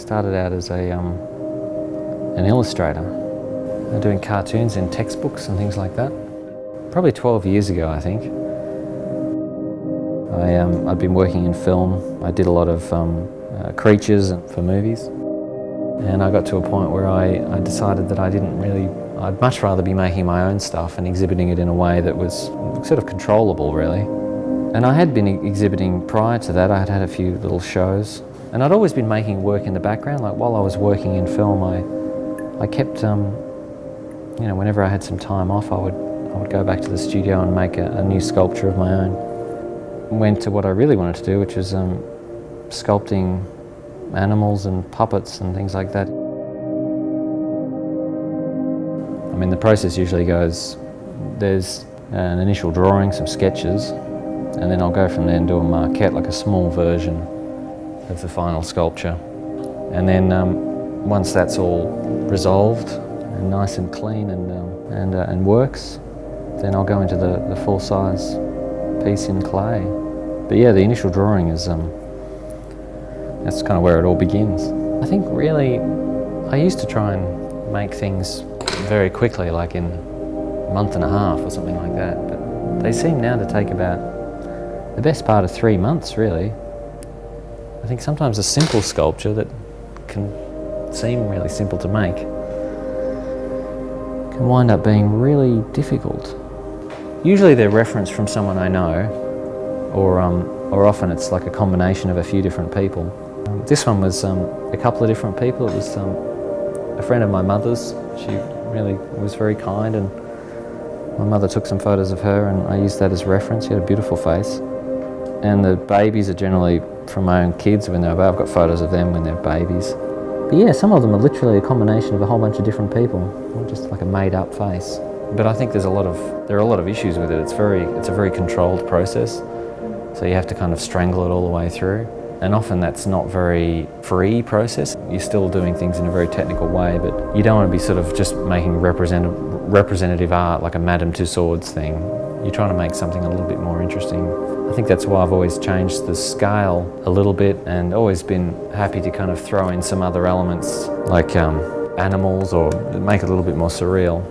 started out as an illustrator, doing cartoons in textbooks and things like that. Probably 12 years ago, I think. I'd been working in film. I did a lot of creatures for movies. And I got to a point where I decided that I'd much rather be making my own stuff and exhibiting it in a way that was sort of controllable, really. And I had been exhibiting prior to that. I had had a few little shows. And I'd always been making work in the background. Like while I was working in film, I kept, whenever I had some time off, I would go back to the studio and make a new sculpture of my own. Went to what I really wanted to do, which was sculpting animals and puppets and things like that. I mean, the process usually goes, there's an initial drawing, some sketches, and then I'll go from there and do a maquette, like a small version of the final sculpture. And then once that's all resolved and nice and clean and works, then I'll go into the full-size piece in clay. But yeah, the initial drawing is, that's kind of where it all begins. I think really, I used to try and make things very quickly, like in a month and a half or something like that, but they seem now to take about the best part of 3 months, really. I think sometimes a simple sculpture that can seem really simple to make can wind up being really difficult. Usually they're referenced from someone I know, or often it's like a combination of a few different people. This one was a couple of different people. It was a friend of my mother's. She really was very kind, and my mother took some photos of her and I used that as reference. She had a beautiful face. And the babies are generally from my own kids when they're, I've got photos of them when they're babies. But yeah, some of them are literally a combination of a whole bunch of different people, or just like a made-up face. But I think there are a lot of issues with it. It's a very controlled process, so you have to kind of strangle it all the way through. And often that's not very free process. You're still doing things in a very technical way, but you don't want to be sort of just making representative art like a Madame Tussauds thing. You're trying to make something a little bit more interesting. I think that's why I've always changed the scale a little bit and always been happy to kind of throw in some other elements like animals, or make it a little bit more surreal.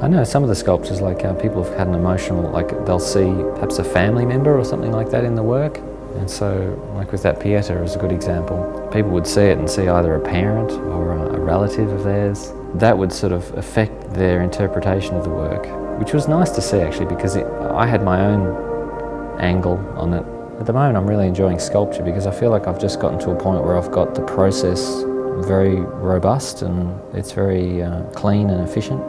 I know some of the sculptures, like people have had an emotional, like they'll see perhaps a family member or something like that in the work. And so, like with that Pieta is a good example. People would see it and see either a parent or a relative of theirs. That would sort of affect their interpretation of the work, which was nice to see actually, because I had my own angle on it. At the moment I'm really enjoying sculpture because I feel like I've just gotten to a point where I've got the process very robust and it's very clean and efficient.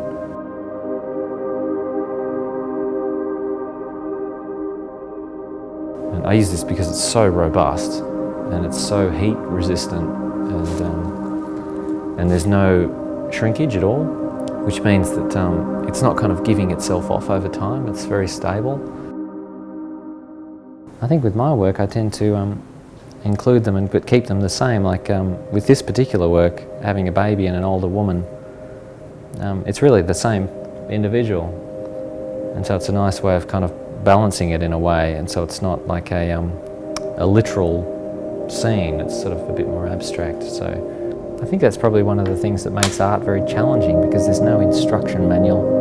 And I use this because it's so robust and it's so heat resistant, and there's no shrinkage at all, which means that it's not kind of giving itself off over time. It's very stable. I think with my work I tend to include them but keep them the same. Like with this particular work, having a baby and an older woman, it's really the same individual, and so it's a nice way of kind of balancing it in a way, and so it's not like a literal scene. It's sort of a bit more abstract. So I think that's probably one of the things that makes art very challenging, because there's no instruction manual.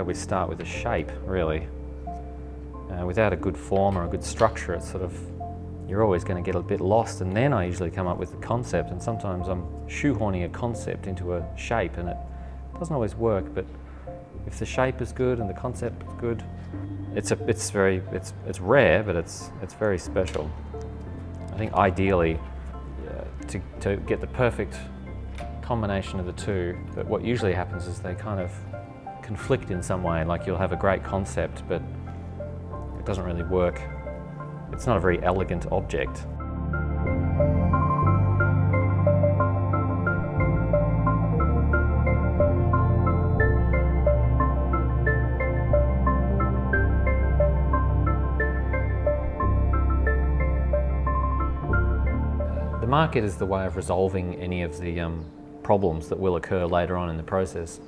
always start with a shape, really. Without a good form or a good structure, it's sort of, you're always going to get a bit lost, and then I usually come up with the concept, and sometimes I'm shoehorning a concept into a shape and it doesn't always work, but if the shape is good and the concept is good, it's rare, but it's very special. I think ideally, to get the perfect combination of the two, but what usually happens is they kind of conflict in some way, like you'll have a great concept, but it doesn't really work. It's not a very elegant object. The market is the way of resolving any of the problems that will occur later on in the process.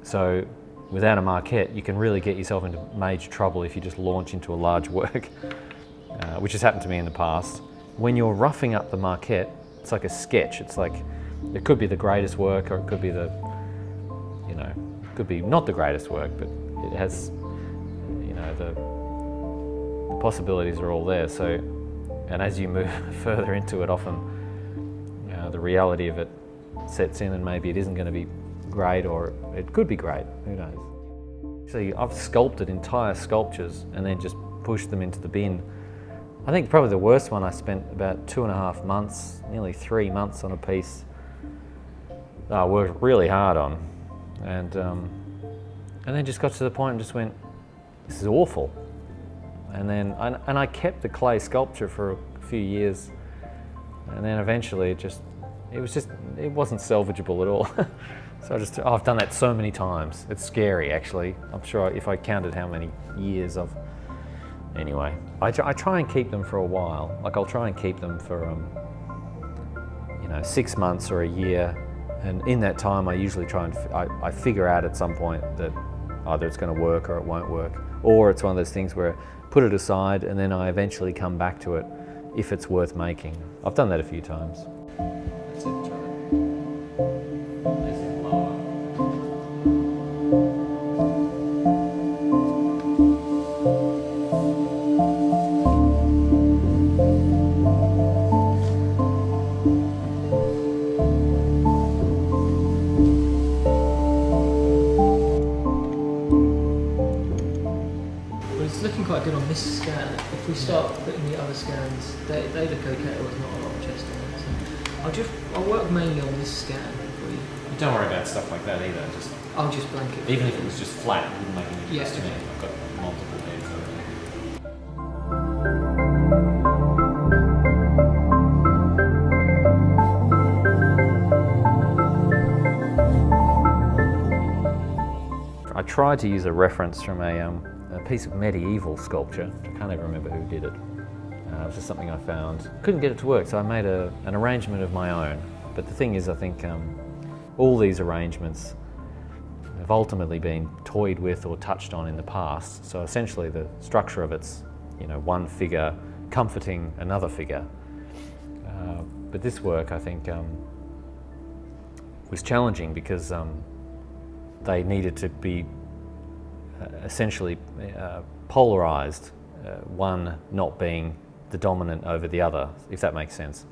So without a marquette, you can really get yourself into major trouble if you just launch into a large work, which has happened to me in the past. When you're roughing up the marquette, it's like a sketch. It's like, it could be the greatest work, or it could be could be not the greatest work, but it has, the possibilities are all there. So, and as you move further into it, often the reality of it sets in, and maybe it isn't going to be great, or it could be great, who knows. So I've sculpted entire sculptures and then just pushed them into the bin. I think probably the worst one I spent about 2.5 months, nearly 3 months on a piece I worked really hard on, and then just got to the point and just went, this is awful. And then I kept the clay sculpture for a few years, and then eventually it wasn't salvageable at all. So I've done that so many times. It's scary, actually. I'm sure if I counted how many years anyway. I try and keep them for a while. Like, I'll try and keep them for 6 months or a year, and in that time I usually try and I figure out at some point that either it's going to work or it won't work, or it's one of those things where I put it aside and then I eventually come back to it if it's worth making. I've done that a few times. That's it, try it. This is lower. It's looking quite good on this scan. If we start putting the other scans, they look okay, there's not a lot of chest on it. So I'll work mainly on this scan for you. Don't worry about stuff like that either. I'll just blank it. Even if it was just flat, it wouldn't make any difference to me. Okay. I've got multiple heads already. I tried to use a reference from a piece of medieval sculpture. I can't even remember who did it. It was just something I found. Couldn't get it to work, so I made an arrangement of my own. But the thing is, I think all these arrangements have ultimately been toyed with or touched on in the past. So essentially the structure of it's, one figure comforting another figure. But this work, I think, was challenging because they needed to be essentially polarized, one not being the dominant over the other, if that makes sense.